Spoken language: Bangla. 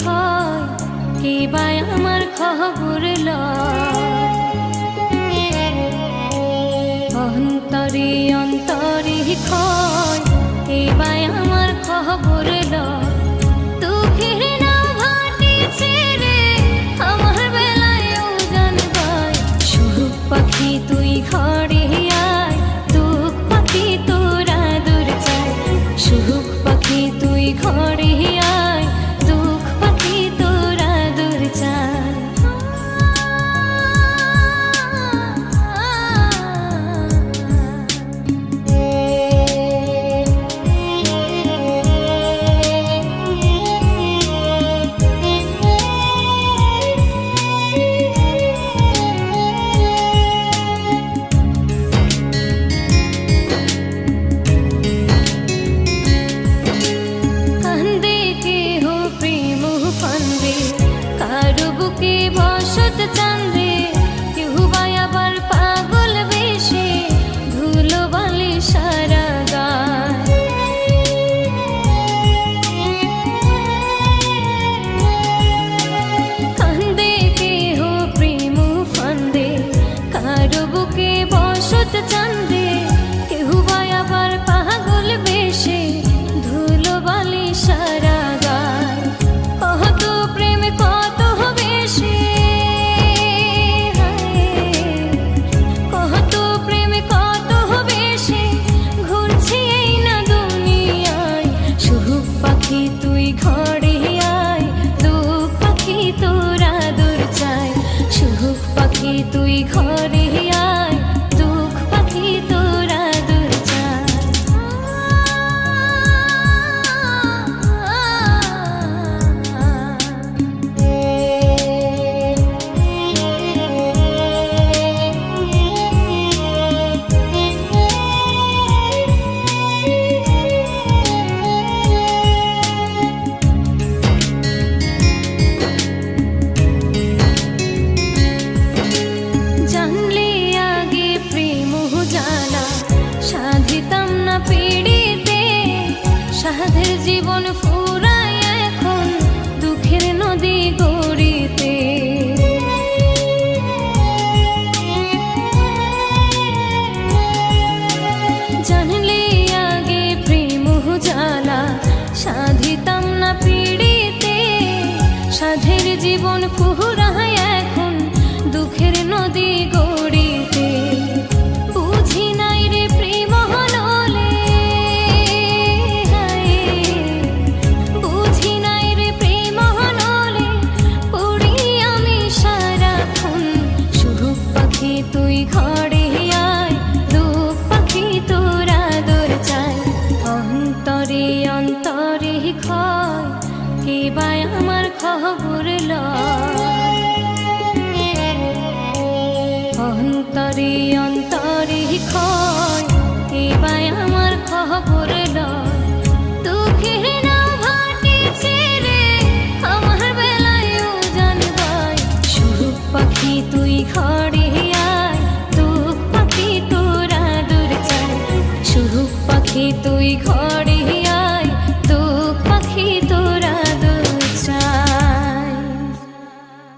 ক্ষয় কে বা আমার খবর লয়। অন্তরে অন্তরে ক্ষয় কে বা আমার খবর লয়। দুঃখের নাও ভাটিছে রে আমার বেলায় উজান পায়। সুখ পাখি তুই ঘরে আয়, দুঃখ পাখি তোরা দূর চায়। সুখ পাখি তুই ঘরে আয়, দুঃখ পাখি তোরা দূর চায়। চান্দে কেউ বা আবার পাগল বেশে ধুলো বালি সারা গায়। কান্দে কেহ প্রেম ফান্দে কারো বুকে বসত চান্দে কেউ বা আবার পাগল বেশে ধুলো বালি সারা গায়। কত প্রেম কত বেশে তুই ঘরে আয়, দুঃখ পাখি তোরা দূর চায়। সুখ পাখি তুই ঘরে আয়, দুঃখ পাখি তোরা দূর চায়। সাধিতাম না পিড়িতে সাধের জীবন ফুরায় এখন দুঃখের নদী গড়িতে। জানলে আগে প্রেম জ্বালা সাধিতাম না পিড়িতে সাধের জীবন ফুরায় এখন দুঃখের নদী গড়িতে। বুঝি নাই রে প্রেম হলে, বুঝি নাই রে প্রেম হলে পড়ি আমি সারাক্ষণ। সুখ পাখি তুই ঘরে আয়, দুঃখ পাখি তোরা দূর চায়। অন্তরে অন্তরে ক্ষয় কে বা আমার খবর লয়। অন্তরে অন্তরে ক্ষয় কে বা আমার খবর লয়। দুঃখের নাও ভাটিছে রে আমার বেলায় উজান পায়। সুখ পাখি তুই ঘরে আয়, দুঃখ পাখি তোরা দূর চায়। সুখ পাখি তুই ঘরে